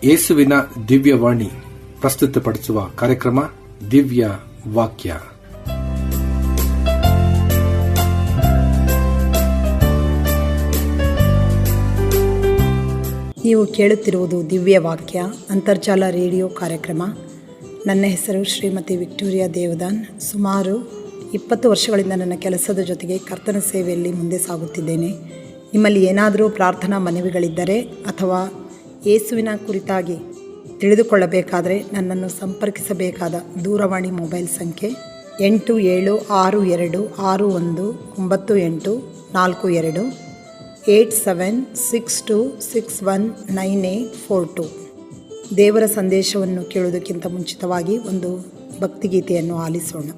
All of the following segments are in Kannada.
ಯೇಸುವಿನ ದಿವ್ಯವಾಣಿ ಪ್ರಸ್ತುತಪಡಿಸುವ ಕಾರ್ಯಕ್ರಮ ದಿವ್ಯ ವಾಕ್ಯ. ನೀವು ಕೇಳುತ್ತಿರುವುದು ದಿವ್ಯ ವಾಕ್ಯ ಅಂತರ್ಜಾಲ ರೇಡಿಯೋ ಕಾರ್ಯಕ್ರಮ. ನನ್ನ ಹೆಸರು ಶ್ರೀಮತಿ ವಿಕ್ಟೋರಿಯಾ ದೇವದಾನ್. ಸುಮಾರು 20 ವರ್ಷಗಳಿಂದ ನನ್ನ ಕೆಲಸದ ಜೊತೆಗೆ ಕರ್ತನ ಸೇವೆಯಲ್ಲಿ ಮುಂದೆ ಸಾಗುತ್ತಿದ್ದೇನೆ. ನಿಮ್ಮಲ್ಲಿ ಏನಾದರೂ ಪ್ರಾರ್ಥನಾ ಮನವಿಗಳಿದ್ದರೆ ಅಥವಾ ಯೇಸುವಿನ ಕುರಿತಾಗಿ ತಿಳಿದುಕೊಳ್ಳಬೇಕಾದರೆ ನನ್ನನ್ನು ಸಂಪರ್ಕಿಸಬೇಕಾದ ದೂರವಾಣಿ ಮೊಬೈಲ್ ಸಂಖ್ಯೆ 8762619842 8762619842. ದೇವರ ಸಂದೇಶವನ್ನು ಕೇಳುವುದಕ್ಕಿಂತ ಮುಂಚಿತವಾಗಿ ಒಂದು ಭಕ್ತಿಗೀತೆಯನ್ನು ಆಲಿಸೋಣ.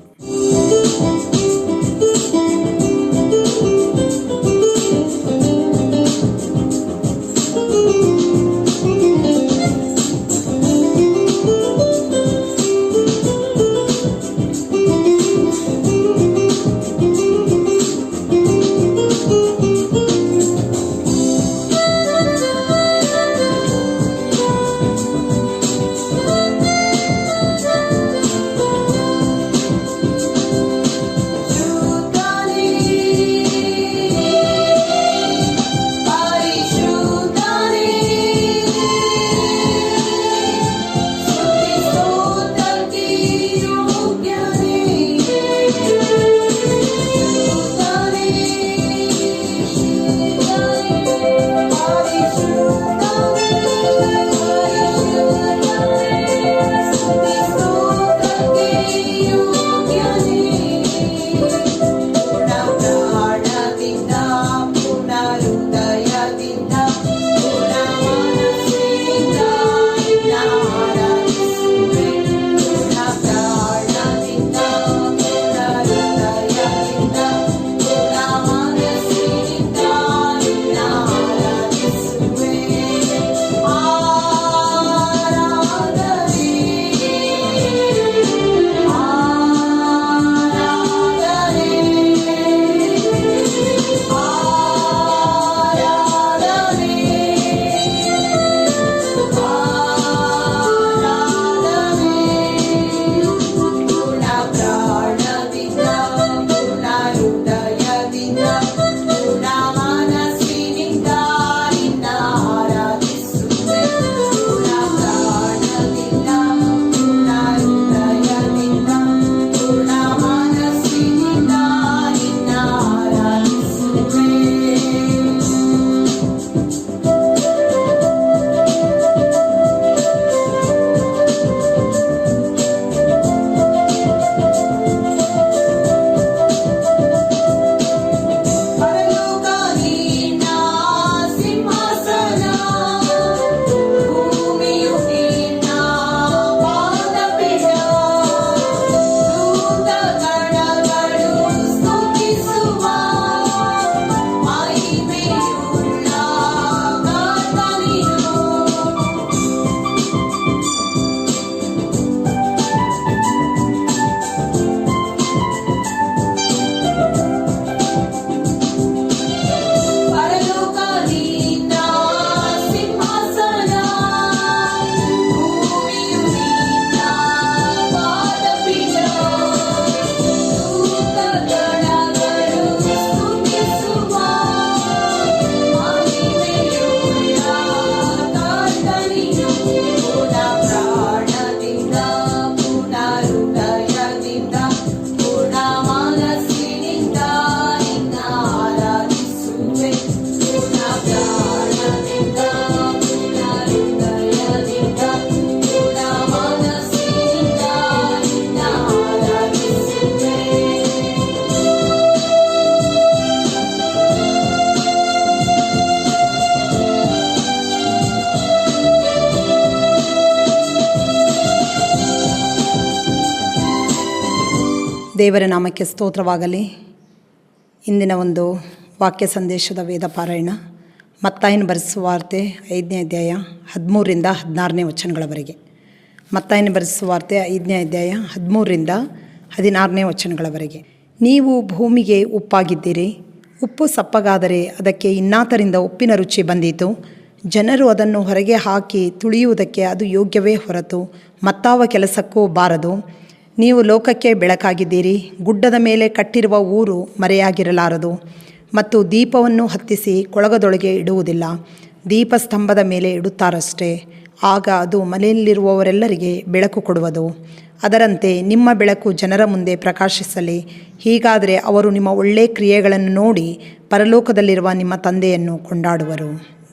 ದೇವರ ನಾಮಕ್ಕೆ ಸ್ತೋತ್ರವಾಗಲಿ. ಇಂದಿನ ಒಂದು ವಾಕ್ಯ ಸಂದೇಶದ ವೇದ ಪಾರಾಯಣ ಮತ್ತಾಯನ ಬರೆಸುವ ವಾರ್ತೆ 5ನೇ ಅಧ್ಯಾಯ 13ರಿಂದ 16ನೇ ವಚನಗಳವರೆಗೆ. ಮತ್ತಾಯನ ಬರೆಸುವ ವಾರ್ತೆ 5ನೇ ಅಧ್ಯಾಯ 13ರಿಂದ 16ನೇ ವಚನಗಳವರೆಗೆ. ನೀವು ಭೂಮಿಗೆ ಉಪ್ಪಾಗಿದ್ದೀರಿ. ಉಪ್ಪು ಸಪ್ಪಗಾದರೆ ಅದಕ್ಕೆ ಇನ್ನಾತರಿಂದ ಉಪ್ಪಿನ ರುಚಿ ಬಂದೀತು. ಜನರು ಅದನ್ನು ಹೊರಗೆ ಹಾಕಿ ತುಳಿಯುವುದಕ್ಕೆ ಅದು ಯೋಗ್ಯವೇ ಹೊರತು ಮತ್ತಾವ ಕೆಲಸಕ್ಕೂ ಬಾರದು. ನೀವು ಲೋಕಕ್ಕೆ ಬೆಳಕಾಗಿದ್ದೀರಿ. ಗುಡ್ಡದ ಮೇಲೆ ಕಟ್ಟಿರುವ ಊರು ಮರೆಯಾಗಿರಲಾರದು. ಮತ್ತು ದೀಪವನ್ನು ಹತ್ತಿಸಿ ಕೊಳಗದೊಳಗೆ ಇಡುವುದಿಲ್ಲ, ದೀಪಸ್ತಂಭದ ಮೇಲೆ ಇಡುತ್ತಾರಷ್ಟೇ. ಆಗ ಅದು ಮನೆಯಲ್ಲಿರುವವರೆಲ್ಲರಿಗೆ ಬೆಳಕು ಕೊಡುವುದು. ಅದರಂತೆ ನಿಮ್ಮ ಬೆಳಕು ಜನರ ಮುಂದೆ ಪ್ರಕಾಶಿಸಲಿ. ಹೀಗಾದರೆ ಅವರು ನಿಮ್ಮ ಒಳ್ಳೆಯ ಕ್ರಿಯೆಗಳನ್ನು ನೋಡಿ ಪರಲೋಕದಲ್ಲಿರುವ ನಿಮ್ಮ ತಂದೆಯನ್ನು ಕೊಂಡಾಡುವರು.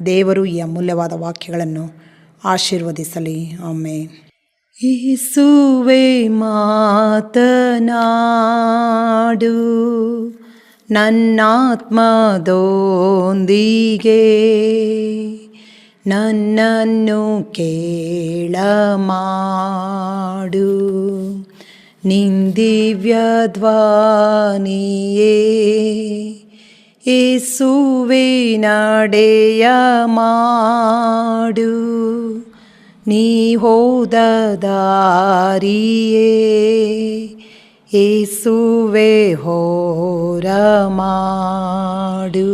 ದೇವರು ಈ ಅಮೂಲ್ಯವಾದ ವಾಕ್ಯಗಳನ್ನು ಆಶೀರ್ವದಿಸಲಿ. ಆಮೆನ್. ಯೇಸುವೇ ಮಾತನಾಡು ನನ್ನಾತ್ಮದೊಂದಿಗೆ, ನನ್ನನ್ನು ಕೇಳಮಾಡು. ನಿಂದಿವ್ಯ ಧ್ವನಿಯೇ ಯೇಸುವೇ ನಡೆಯ ಮಾಡು. ನೀ ಹೋದ ದಾರಿಯೇ ಯೇಸುವೇ ಹೋರ ಮಾಡು.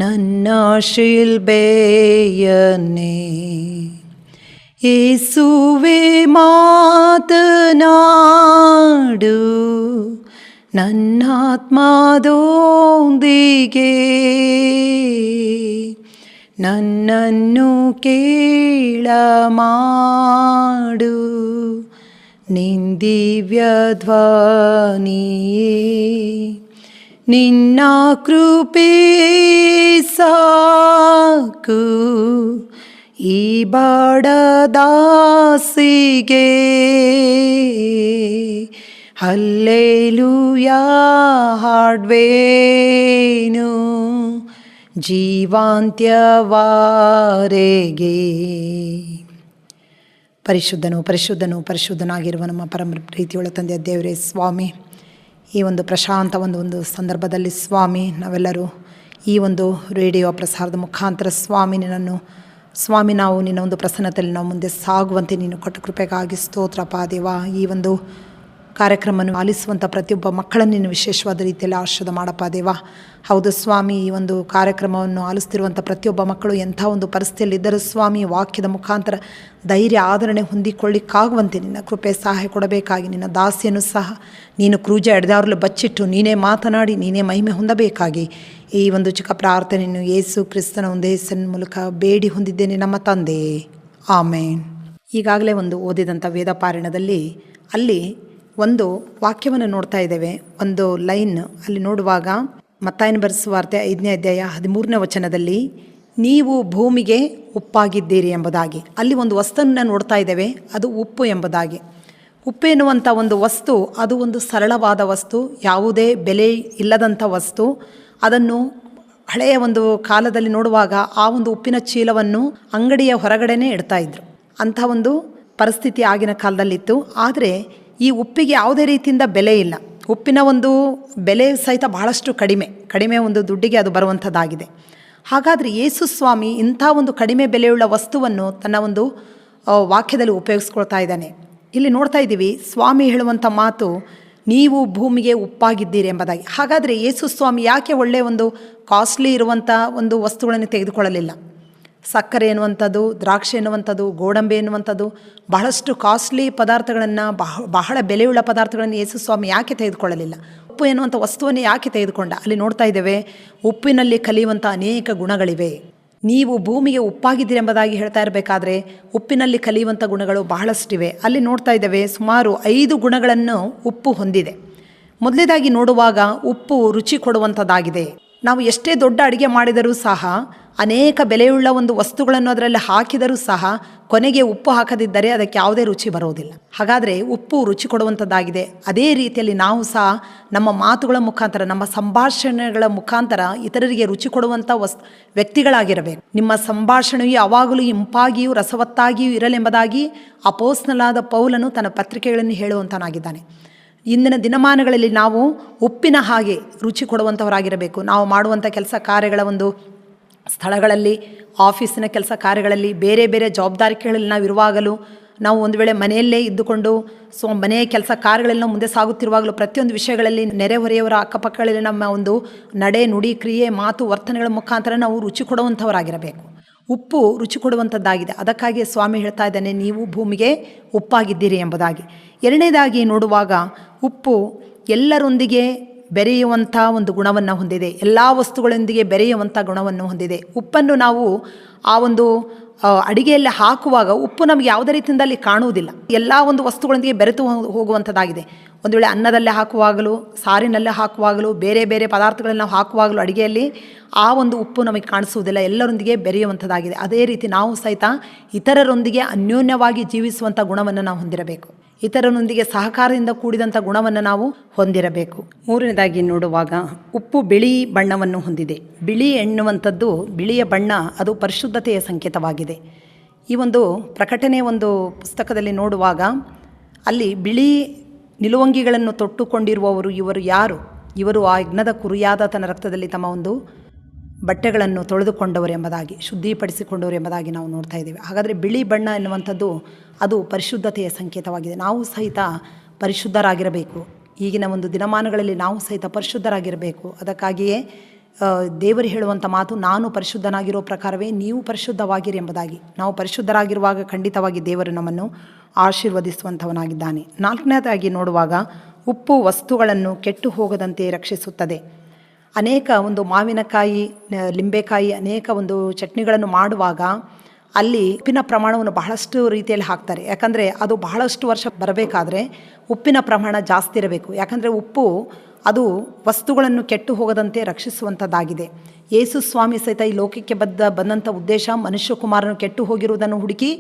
ನನ್ನ ಶಿಲ್ಬೆಯನ್ನೇ ಯೇಸುವೇ ಮಾತನಾಡು ನನ್ನಾತ್ಮದೊಂದಿಗೆ, ನನ್ನನ್ನು ಕೇಳಮಾಡು. ನಿಂದಿವ್ಯ ಧ್ವನಿಯೇ ನಿನ್ನ ಕೃಪೆ ಸಾಕು ಈ ಬಡದಾಸಿಗೆ. ಹಲ್ಲೆಲೂಯಾ ಹಾಡುವೆನು ಜೀವಾಂತ್ಯವರೆಗೆ. ಪರಿಶುದ್ಧನು ಪರಿಶುದ್ಧನು ಪರಿಶುದ್ಧನಾಗಿರುವ ನಮ್ಮ ಪರಮ ಪ್ರೀತಿಯುಳ್ಳ ತಂದೆಯ ದೇವರೇ ಸ್ವಾಮಿ, ಈ ಒಂದು ಪ್ರಶಾಂತ ಒಂದು ಸಂದರ್ಭದಲ್ಲಿ ಸ್ವಾಮಿ, ನಾವೆಲ್ಲರೂ ಈ ಒಂದು ರೇಡಿಯೋ ಪ್ರಸಾರದ ಮುಖಾಂತರ ಸ್ವಾಮಿ ನಿನ್ನನ್ನು ಸ್ವಾಮಿ ನಾವು ನಿನ್ನ ಒಂದು ಪ್ರಸನ್ನತೆಯಲ್ಲಿ ನಾವು ಮುಂದೆ ಸಾಗುವಂತೆ ನೀನು ಕೊಟ್ಟ ಕೃಪೆಗಾಗಿ ಸ್ತೋತ್ರಪ್ಪ ದೇವ. ಈ ಒಂದು ಕಾರ್ಯಕ್ರಮವನ್ನು ಆಲಿಸುವಂಥ ಪ್ರತಿಯೊಬ್ಬ ಮಕ್ಕಳನ್ನು ನೀನು ವಿಶೇಷವಾದ ರೀತಿಯಲ್ಲಿ ಆಶೀರ್ವಾದ ಮಾಡಪ್ಪ ದೇವ. ಹೌದು ಸ್ವಾಮಿ, ಈ ಒಂದು ಕಾರ್ಯಕ್ರಮವನ್ನು ಆಲಿಸ್ತಿರುವಂಥ ಪ್ರತಿಯೊಬ್ಬ ಮಕ್ಕಳು ಎಂಥ ಒಂದು ಪರಿಸ್ಥಿತಿಯಲ್ಲಿದ್ದರೂ ಸ್ವಾಮಿ ವಾಕ್ಯದ ಮುಖಾಂತರ ಧೈರ್ಯ ಆಧರಣೆ ಹೊಂದಿಕೊಳ್ಳಿಕ್ಕಾಗುವಂತೆ ನಿನ್ನ ಕೃಪೆ ಸಹಾಯ ಕೊಡಬೇಕಾಗಿ, ನಿನ್ನ ದಾಸಿಯನ್ನು ಸಹ ನೀನು ಕ್ರೂಜ ಎಡೆದವರಲ್ಲೂ ಬಚ್ಚಿಟ್ಟು ನೀನೇ ಮಾತನಾಡಿ ನೀನೇ ಮಹಿಮೆ ಹೊಂದಬೇಕಾಗಿ ಈ ಒಂದು ಚಿಕ್ಕ ಪ್ರಾರ್ಥನೆಯನ್ನು ಯೇಸು ಕ್ರಿಸ್ತನ ಒಂದೇ ಹೆಸರಿನ ಮೂಲಕ ಬೇಡಿ ಹೊಂದಿದ್ದೇನೆ ನಮ್ಮ ತಂದೆ, ಆಮೇನ್. ಈಗಾಗಲೇ ಒಂದು ಓದಿದಂಥ ವೇದ ಪಾರಾಯಣದಲ್ಲಿ ಅಲ್ಲಿ ಒಂದು ವಾಕ್ಯವನ್ನು ನೋಡ್ತಾ ಇದ್ದೇವೆ. ಒಂದು ಲೈನ್ ಅಲ್ಲಿ ನೋಡುವಾಗ ಮತ್ತಾಯನ ಬರೆಸುವ ವಾರ್ತೆ 5ನೇ ಅಧ್ಯಾಯ 13ನೇ ವಚನದಲ್ಲಿ ನೀವು ಭೂಮಿಗೆ ಉಪ್ಪಾಗಿದ್ದೀರಿ ಎಂಬುದಾಗಿ ಅಲ್ಲಿ ಒಂದು ವಸ್ತುವನ್ನು ನೋಡ್ತಾ ಇದ್ದೇವೆ. ಅದು ಉಪ್ಪು ಎಂಬುದಾಗಿ. ಉಪ್ಪು ಎನ್ನುವಂಥ ಒಂದು ವಸ್ತು ಅದು ಒಂದು ಸರಳವಾದ ವಸ್ತು, ಯಾವುದೇ ಬೆಲೆ ಇಲ್ಲದಂಥ ವಸ್ತು. ಅದನ್ನು ಹಳೆಯ ಒಂದು ಕಾಲದಲ್ಲಿ ನೋಡುವಾಗ ಆ ಒಂದು ಉಪ್ಪಿನ ಚೀಲವನ್ನು ಅಂಗಡಿಯ ಹೊರಗಡೆನೇ ಇಡ್ತಾ ಇದ್ರು. ಅಂಥ ಒಂದು ಪರಿಸ್ಥಿತಿ ಆಗಿನ ಕಾಲದಲ್ಲಿತ್ತು. ಆದರೆ ಈ ಉಪ್ಪಿಗೆ ಯಾವುದೇ ರೀತಿಯಿಂದ ಬೆಲೆ ಇಲ್ಲ. ಉಪ್ಪಿನ ಒಂದು ಬೆಲೆ ಸಹಿತ ಬಹಳಷ್ಟು ಕಡಿಮೆ ಒಂದು ದುಡ್ಡಿಗೆ ಅದು ಬರುವಂಥದ್ದಾಗಿದೆ. ಹಾಗಾದರೆ ಯೇಸು ಸ್ವಾಮಿ ಇಂಥ ಒಂದು ಕಡಿಮೆ ಬೆಲೆಯುಳ್ಳ ವಸ್ತುವನ್ನು ತನ್ನ ಒಂದು ವಾಕ್ಯದಲ್ಲಿ ಉಪಯೋಗಿಸ್ಕೊಳ್ತಾ ಇದ್ದಾನೆ. ಇಲ್ಲಿ ನೋಡ್ತಾ ಇದ್ದೀವಿ ಸ್ವಾಮಿ ಹೇಳುವಂಥ ಮಾತು, ನೀವು ಭೂಮಿಗೆ ಉಪ್ಪಾಗಿದ್ದೀರಿ ಎಂಬುದಾಗಿ. ಹಾಗಾದರೆ ಯೇಸು ಸ್ವಾಮಿ ಯಾಕೆ ಒಳ್ಳೆಯ ಒಂದು ಕಾಸ್ಟ್ಲಿ ಇರುವಂಥ ಒಂದು ವಸ್ತುಗಳನ್ನು ತೆಗೆದುಕೊಳ್ಳಲಿಲ್ಲ? ಸಕ್ಕರೆ ಎನ್ನುವಂಥದ್ದು, ದ್ರಾಕ್ಷಿ ಎನ್ನುವಂಥದ್ದು, ಗೋಡಂಬಿ ಎನ್ನುವಂಥದ್ದು ಬಹಳಷ್ಟು ಕಾಸ್ಟ್ಲಿ ಪದಾರ್ಥಗಳನ್ನು, ಬಹಳ ಬೆಲೆಯುಳ್ಳ ಪದಾರ್ಥಗಳನ್ನು ಯೇಸು ಸ್ವಾಮಿ ಯಾಕೆ ತೆಗೆದುಕೊಳ್ಳಲಿಲ್ಲ? ಉಪ್ಪು ಎನ್ನುವಂಥ ವಸ್ತುವನ್ನೇ ಯಾಕೆ ತೆಗೆದುಕೊಂಡ? ಅಲ್ಲಿ ನೋಡ್ತಾ ಇದ್ದೇವೆ ಉಪ್ಪಿನಲ್ಲಿ ಕಲಿಯುವಂಥ ಅನೇಕ ಗುಣಗಳಿವೆ. ನೀವು ಭೂಮಿಗೆ ಉಪ್ಪಾಗಿದ್ದೀರಿ ಎಂಬುದಾಗಿ ಹೇಳ್ತಾ ಇರಬೇಕಾದ್ರೆ ಉಪ್ಪಿನಲ್ಲಿ ಕಲಿಯುವಂಥ ಗುಣಗಳು ಬಹಳಷ್ಟಿವೆ. ಅಲ್ಲಿ ನೋಡ್ತಾ ಇದ್ದೇವೆ ಸುಮಾರು 5 ಗುಣಗಳನ್ನು ಉಪ್ಪು ಹೊಂದಿದೆ. ಮೊದಲನೇದಾಗಿ ನೋಡುವಾಗ ಉಪ್ಪು ರುಚಿ ಕೊಡುವಂಥದ್ದಾಗಿದೆ. ನಾವು ಎಷ್ಟೇ ದೊಡ್ಡ ಅಡುಗೆ ಮಾಡಿದರೂ ಸಹ, ಅನೇಕ ಬೆಲೆಯುಳ್ಳ ಒಂದು ವಸ್ತುಗಳನ್ನು ಅದರಲ್ಲಿ ಹಾಕಿದರೂ ಸಹ ಕೊನೆಗೆ ಉಪ್ಪು ಹಾಕದಿದ್ದರೆ ಅದಕ್ಕೆ ಯಾವುದೇ ರುಚಿ ಬರೋದಿಲ್ಲ. ಹಾಗಾದರೆ ಉಪ್ಪು ರುಚಿ ಕೊಡುವಂಥದ್ದಾಗಿದೆ. ಅದೇ ರೀತಿಯಲ್ಲಿ ನಾವು ಸಹ ನಮ್ಮ ಮಾತುಗಳ ಮುಖಾಂತರ, ನಮ್ಮ ಸಂಭಾಷಣೆಗಳ ಮುಖಾಂತರ ಇತರರಿಗೆ ರುಚಿ ಕೊಡುವಂಥ ವ್ಯಕ್ತಿಗಳಾಗಿರಬೇಕು. ನಿಮ್ಮ ಸಂಭಾಷಣೆಯು ಯಾವಾಗಲೂ ಇಂಪಾಗಿಯೂ ರಸವತ್ತಾಗಿಯೂ ಇರಲೆಂಬುದಾಗಿ ಅಪೊಸ್ತಲನಾದ ಪೌಲನು ತನ್ನ ಪತ್ರಿಕೆಗಳನ್ನು ಹೇಳುವಂತನಾಗಿದ್ದಾನೆ. ಇಂದಿನ ದಿನಮಾನಗಳಲ್ಲಿ ನಾವು ಉಪ್ಪಿನ ಹಾಗೆ ರುಚಿ ಕೊಡುವಂಥವರಾಗಿರಬೇಕು. ನಾವು ಮಾಡುವಂಥ ಕೆಲಸ ಕಾರ್ಯಗಳ ಒಂದು ಸ್ಥಳಗಳಲ್ಲಿ, ಆಫೀಸಿನ ಕೆಲಸ ಕಾರ್ಯಗಳಲ್ಲಿ, ಬೇರೆ ಬೇರೆ ಜವಾಬ್ದಾರಿಗಳಲ್ಲಿ ನಾವು ಇರುವಾಗಲೂ, ನಾವು ಒಂದು ವೇಳೆ ಮನೆಯಲ್ಲೇ ಇದ್ದುಕೊಂಡು ಮನೆಯ ಕೆಲಸ ಕಾರ್ಯಗಳೆಲ್ಲ ಮುಂದೆ ಸಾಗುತ್ತಿರುವಾಗಲೂ ಪ್ರತಿಯೊಂದು ವಿಷಯಗಳಲ್ಲಿ ನೆರೆಹೊರೆಯವರ ಅಕ್ಕಪಕ್ಕಗಳಲ್ಲಿ ನಮ್ಮ ಒಂದು ನಡೆ, ನುಡಿ, ಕ್ರಿಯೆ, ಮಾತು, ವರ್ತನೆಗಳ ಮುಖಾಂತರ ನಾವು ರುಚಿ ಕೊಡುವಂಥವರಾಗಿರಬೇಕು. ಉಪ್ಪು ರುಚಿ ಕೊಡುವಂಥದ್ದಾಗಿದೆ. ಅದಕ್ಕಾಗಿ ಸ್ವಾಮಿ ಹೇಳ್ತಾ ಇದ್ದಾನೆ, ನೀವು ಭೂಮಿಗೆ ಉಪ್ಪಾಗಿದ್ದೀರಿ ಎಂಬುದಾಗಿ. ಎರಡನೇದಾಗಿ ನೋಡುವಾಗ ಉಪ್ಪು ಎಲ್ಲರೊಂದಿಗೆ ಬೆರೆಯುವಂಥ ಒಂದು ಗುಣವನ್ನು ಹೊಂದಿದೆ. ಎಲ್ಲ ವಸ್ತುಗಳೊಂದಿಗೆ ಬೆರೆಯುವಂಥ ಗುಣವನ್ನು ಹೊಂದಿದೆ. ಉಪ್ಪನ್ನು ನಾವು ಆ ಒಂದು ಅಡಿಗೆಯಲ್ಲಿ ಹಾಕುವಾಗ ಉಪ್ಪು ನಮಗೆ ಯಾವುದೇ ರೀತಿಯಿಂದ ಅಲ್ಲಿ ಕಾಣುವುದಿಲ್ಲ. ಎಲ್ಲ ಒಂದು ವಸ್ತುಗಳೊಂದಿಗೆ ಬೆರೆತು ಹೋಗುವಂಥದ್ದಾಗಿದೆ. ಒಂದು ವೇಳೆ ಅನ್ನದಲ್ಲೇ ಹಾಕುವಾಗಲೂ, ಸಾರಿನಲ್ಲೇ ಹಾಕುವಾಗಲೂ, ಬೇರೆ ಬೇರೆ ಪದಾರ್ಥಗಳನ್ನು ನಾವು ಹಾಕುವಾಗಲೂ ಅಡಿಗೆಯಲ್ಲಿ ಆ ಒಂದು ಉಪ್ಪು ನಮಗೆ ಕಾಣಿಸುವುದಿಲ್ಲ, ಎಲ್ಲರೊಂದಿಗೆ ಬೆರೆಯುವಂಥದ್ದಾಗಿದೆ. ಅದೇ ರೀತಿ ನಾವು ಸಹಿತ ಇತರರೊಂದಿಗೆ ಅನ್ಯೋನ್ಯವಾಗಿ ಜೀವಿಸುವಂಥ ಗುಣವನ್ನು ನಾವು ಹೊಂದಿರಬೇಕು. ಇತರರೊಂದಿಗೆ ಸಹಕಾರದಿಂದ ಕೂಡಿದಂಥ ಗುಣವನ್ನು ನಾವು ಹೊಂದಿರಬೇಕು. ಮೂರನೇದಾಗಿ ನೋಡುವಾಗ ಉಪ್ಪು ಬಿಳಿ ಬಣ್ಣವನ್ನು ಹೊಂದಿದೆ. ಬಿಳಿ ಎನ್ನುವಂಥದ್ದು, ಬಿಳಿಯ ಬಣ್ಣ ಅದು ಪರಿಶುದ್ಧತೆಯ ಸಂಕೇತವಾಗಿದೆ. ಈ ಒಂದು ಪ್ರಕಟಣೆ ಒಂದು ಪುಸ್ತಕದಲ್ಲಿ ನೋಡುವಾಗ ಅಲ್ಲಿ ಬಿಳಿ ನಿಲುವಂಗಿಗಳನ್ನು ತೊಟ್ಟುಕೊಂಡಿರುವವರು ಇವರು ಯಾರು? ಇವರು ಆ ಯಜ್ಞದ ಕುರಿಯಾದ ತನ್ನ ರಕ್ತದಲ್ಲಿ ತಮ್ಮ ಒಂದು ಬಟ್ಟೆಗಳನ್ನು ತೊಳೆದುಕೊಂಡವರು ಎಂಬುದಾಗಿ, ಶುದ್ಧಿಪಡಿಸಿಕೊಂಡವರು ಎಂಬುದಾಗಿ ನಾವು ನೋಡ್ತಾ ಇದ್ದೇವೆ. ಹಾಗಾದರೆ ಬಿಳಿ ಬಣ್ಣ ಎನ್ನುವಂಥದ್ದು ಅದು ಪರಿಶುದ್ಧತೆಯ ಸಂಕೇತವಾಗಿದೆ. ನಾವು ಸಹಿತ ಪರಿಶುದ್ಧರಾಗಿರಬೇಕು. ಈಗಿನ ಒಂದು ದಿನಮಾನಗಳಲ್ಲಿ ನಾವು ಸಹಿತ ಪರಿಶುದ್ಧರಾಗಿರಬೇಕು. ಅದಕ್ಕಾಗಿಯೇ ದೇವರು ಹೇಳುವಂಥ ಮಾತು, ನಾನು ಪರಿಶುದ್ಧನಾಗಿರೋ ಪ್ರಕಾರವೇ ನೀವು ಪರಿಶುದ್ಧವಾಗಿರಿ ಎಂಬುದಾಗಿ. ನಾವು ಪರಿಶುದ್ಧರಾಗಿರುವಾಗ ಖಂಡಿತವಾಗಿ ದೇವರು ನಮ್ಮನ್ನು ಆಶೀರ್ವದಿಸುವಂಥವನಾಗಿದ್ದಾನೆ. ನಾಲ್ಕನೇದಾಗಿ ನೋಡುವಾಗ ಉಪ್ಪು ವಸ್ತುಗಳನ್ನು ಕೆಟ್ಟು ಹೋಗದಂತೆ ರಕ್ಷಿಸುತ್ತದೆ. ಅನೇಕ ಒಂದು ಮಾವಿನಕಾಯಿ, ಲಿಂಬೆಕಾಯಿ, ಅನೇಕ ಒಂದು ಚಟ್ನಿಗಳನ್ನು ಮಾಡುವಾಗ ಅಲ್ಲಿ ಉಪ್ಪಿನ ಪ್ರಮಾಣವನ್ನು ಬಹಳಷ್ಟು ರೀತಿಯಲ್ಲಿ ಹಾಕ್ತಾರೆ. ಯಾಕಂದರೆ ಅದು ಬಹಳಷ್ಟು ವರ್ಷ ಬರಬೇಕಾದ್ರೆ ಉಪ್ಪಿನ ಪ್ರಮಾಣ ಜಾಸ್ತಿ ಇರಬೇಕು. ಯಾಕಂದರೆ ಉಪ್ಪು ಅದು ವಸ್ತುಗಳನ್ನು ಕೆಟ್ಟು ಹೋಗದಂತೆ ರಕ್ಷಿಸುವಂಥದ್ದಾಗಿದೆ. ಯೇಸು ಸ್ವಾಮಿ ಸಹಿತ ಈ ಲೋಕಕ್ಕೆ ಬಂದಂಥ ಉದ್ದೇಶ ಮನುಷ್ಯಕುಮಾರನು ಕೆಟ್ಟು ಹೋಗಿರುವುದನ್ನು ಹುಡುಕಿ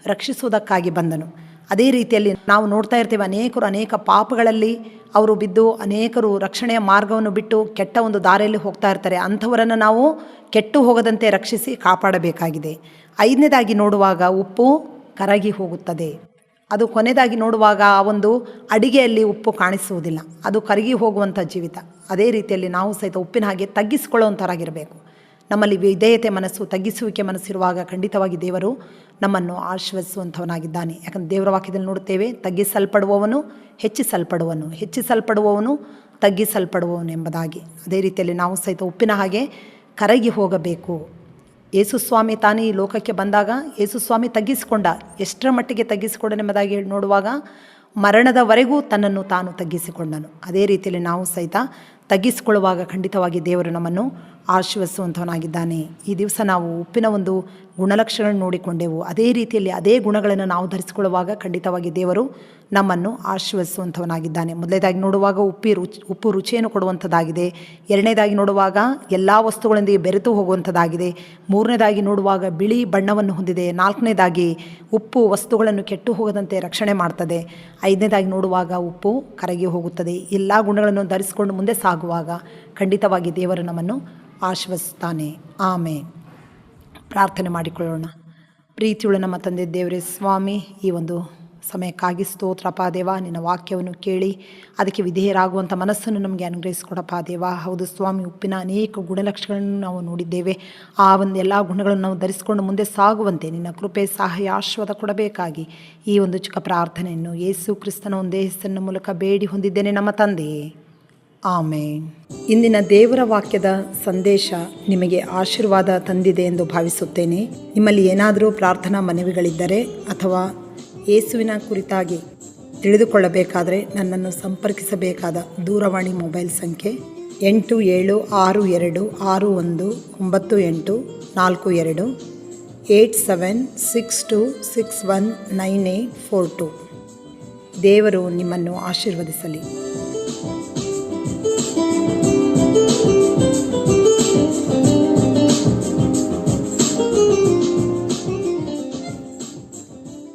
ರಕ್ಷಿಸುವುದಕ್ಕಾಗಿ ಬಂದನು. ಅದೇ ರೀತಿಯಲ್ಲಿ ನಾವು ನೋಡ್ತಾ ಇರ್ತೇವೆ, ಅನೇಕರು ಅನೇಕ ಪಾಪಗಳಲ್ಲಿ ಅವರು ಬಿದ್ದು ಅನೇಕರು ರಕ್ಷಣೆಯ ಮಾರ್ಗವನ್ನು ಬಿಟ್ಟು ಕೆಟ್ಟ ಒಂದು ದಾರಿಯಲ್ಲಿ ಹೋಗ್ತಾ ಇರ್ತಾರೆ. ಅಂಥವರನ್ನು ನಾವು ಕೆಟ್ಟು ಹೋಗದಂತೆ ರಕ್ಷಿಸಿ ಕಾಪಾಡಬೇಕಾಗಿದೆ. ಐದನೇದಾಗಿ ನೋಡುವಾಗ ಉಪ್ಪು ಕರಗಿ ಹೋಗುತ್ತದೆ. ಅದು ಕೊನೆಯದಾಗಿ ನೋಡುವಾಗ ಆ ಒಂದು ಅಡಿಗೆಯಲ್ಲಿ ಉಪ್ಪು ಕಾಣಿಸುವುದಿಲ್ಲ, ಅದು ಕರಗಿ ಹೋಗುವಂಥ ಜೀವಿತ. ಅದೇ ರೀತಿಯಲ್ಲಿ ನಾವು ಸಹಿತ ಉಪ್ಪಿನ ಹಾಗೆ ತಗ್ಗಿಸಿಕೊಳ್ಳುವಂಥವರಾಗಿರಬೇಕು. ನಮ್ಮಲ್ಲಿ ವಿಧೇಯತೆ ಮನಸ್ಸು, ತಗ್ಗಿಸುವಿಕೆ ಮನಸ್ಸಿರುವಾಗ ಖಂಡಿತವಾಗಿ ದೇವರು ನಮ್ಮನ್ನು ಆಶೀರ್ವದಿಸುವಂಥವನಾಗಿದ್ದಾನೆ. ಯಾಕಂದರೆ ದೇವರ ವಾಕ್ಯದಲ್ಲಿ ನೋಡುತ್ತೇವೆ, ತಗ್ಗಿಸಲ್ಪಡುವವನು ಹೆಚ್ಚಿಸಲ್ಪಡುವನು, ಹೆಚ್ಚಿಸಲ್ಪಡುವವನು ತಗ್ಗಿಸಲ್ಪಡುವವನು ಎಂಬುದಾಗಿ. ಅದೇ ರೀತಿಯಲ್ಲಿ ನಾವು ಸಹಿತ ಉಪ್ಪಿನ ಹಾಗೆ ಕರಗಿ ಹೋಗಬೇಕು. ಯೇಸುಸ್ವಾಮಿ ತಾನೇ ಈ ಲೋಕಕ್ಕೆ ಬಂದಾಗ ಯೇಸುಸ್ವಾಮಿ ತಗ್ಗಿಸಿಕೊಂಡ. ಎಷ್ಟರ ಮಟ್ಟಿಗೆ ತಗ್ಗಿಸಿಕೊಂಡನೆಂಬುದಾಗಿ ನೋಡುವಾಗ ಮರಣದವರೆಗೂ ತನ್ನನ್ನು ತಾನು ತಗ್ಗಿಸಿಕೊಂಡನು. ಅದೇ ರೀತಿಯಲ್ಲಿ ನಾವು ಸಹಿತ ತಗ್ಗಿಸಿಕೊಳ್ಳುವಾಗ ಖಂಡಿತವಾಗಿ ದೇವರು ನಮ್ಮನ್ನು ಆಶೀರ್ವದಿಸುವಂಥವನಾಗಿದ್ದಾನೆ. ಈ ದಿವಸ ನಾವು ಉಪ್ಪಿನ ಒಂದು ಗುಣಲಕ್ಷಣಗಳನ್ನು ನೋಡಿಕೊಂಡೆವು. ಅದೇ ರೀತಿಯಲ್ಲಿ ಅದೇ ಗುಣಗಳನ್ನು ನಾವು ಧರಿಸಿಕೊಳ್ಳುವಾಗ ಖಂಡಿತವಾಗಿ ದೇವರು ನಮ್ಮನ್ನು ಆಶೀರ್ವದಿಸುವಂಥವನಾಗಿದ್ದಾನೆ. ಮೊದಲನೇದಾಗಿ ನೋಡುವಾಗ ಉಪ್ಪು ರುಚಿಯನ್ನು ಕೊಡುವಂಥದ್ದಾಗಿದೆ. ಎರಡನೇದಾಗಿ ನೋಡುವಾಗ ಎಲ್ಲ ವಸ್ತುಗಳೊಂದಿಗೆ ಬೆರೆತು ಹೋಗುವಂಥದ್ದಾಗಿದೆ. ಮೂರನೇದಾಗಿ ನೋಡುವಾಗ ಬಿಳಿ ಬಣ್ಣವನ್ನು ಹೊಂದಿದೆ. ನಾಲ್ಕನೇದಾಗಿ ಉಪ್ಪು ವಸ್ತುಗಳನ್ನು ಕೆಟ್ಟು ಹೋಗದಂತೆ ರಕ್ಷಣೆ ಮಾಡ್ತದೆ. ಐದನೇದಾಗಿ ನೋಡುವಾಗ ಉಪ್ಪು ಕರಗಿ ಹೋಗುತ್ತದೆ. ಎಲ್ಲ ಗುಣಗಳನ್ನು ಧರಿಸಿಕೊಂಡು ಮುಂದೆ ಸಾಗುವಾಗ ಖಂಡಿತವಾಗಿ ದೇವರು ನಮ್ಮನ್ನು ಆಶೀರ್ವದಿಸುತ್ತಾನೆ. ಆಮೇಲೆ ಪ್ರಾರ್ಥನೆ ಮಾಡಿಕೊಳ್ಳೋಣ. ಪ್ರೀತಿಯುಳ್ಳ ನಮ್ಮ ತಂದೆ ದೇವರೇ ಸ್ವಾಮಿ, ಈ ಒಂದು ಸಮಯಕ್ಕಾಗಿ ಸ್ತೋತ್ರಪ್ಪ ದೇವ. ನಿನ್ನ ವಾಕ್ಯವನ್ನು ಕೇಳಿ ಅದಕ್ಕೆ ವಿಧೇಯರಾಗುವಂಥ ಮನಸ್ಸನ್ನು ನಮಗೆ ಅನುಗ್ರಹಿಸಿಕೊಡಪ್ಪ ದೇವ. ಹೌದು ಸ್ವಾಮಿ, ಉಪ್ಪಿನ ಅನೇಕ ಗುಣಲಕ್ಷಣಗಳನ್ನು ನಾವು ನೋಡಿದ್ದೇವೆ. ಆ ಒಂದು ಎಲ್ಲ ಗುಣಗಳನ್ನು ನಾವು ಧರಿಸಿಕೊಂಡು ಮುಂದೆ ಸಾಗುವಂತೆ ನಿನ್ನ ಕೃಪೆ, ಸಹಾಯ, ಆಶೀರ್ವಾದ ಕೊಡಬೇಕಾಗಿ ಈ ಒಂದು ಚಿಕ್ಕ ಪ್ರಾರ್ಥನೆಯನ್ನು ಯೇಸು ಕ್ರಿಸ್ತನ ಒಂದೇ ಹೆಸರಿನ ಮೂಲಕ ಬೇಡಿ ಹೊಂದಿದ್ದೇನೆ ನಮ್ಮ ತಂದೆಯೇ, ಆಮೇನ್. ಇಂದಿನ ದೇವರ ವಾಕ್ಯದ ಸಂದೇಶ ನಿಮಗೆ ಆಶೀರ್ವಾದ ತಂದಿದೆ ಎಂದು ಭಾವಿಸುತ್ತೇನೆ. ನಿಮ್ಮಲ್ಲಿ ಏನಾದರೂ ಪ್ರಾರ್ಥನಾ ಮನವಿಗಳಿದ್ದರೆ ಅಥವಾ ಯೇಸುವಿನ ಕುರಿತಾಗಿ ತಿಳಿದುಕೊಳ್ಳಬೇಕಾದರೆ ನನ್ನನ್ನು ಸಂಪರ್ಕಿಸಬೇಕಾದ ದೂರವಾಣಿ ಮೊಬೈಲ್ ಸಂಖ್ಯೆ 8762619842 8762619842. ದೇವರು ನಿಮ್ಮನ್ನು ಆಶೀರ್ವದಿಸಲಿ.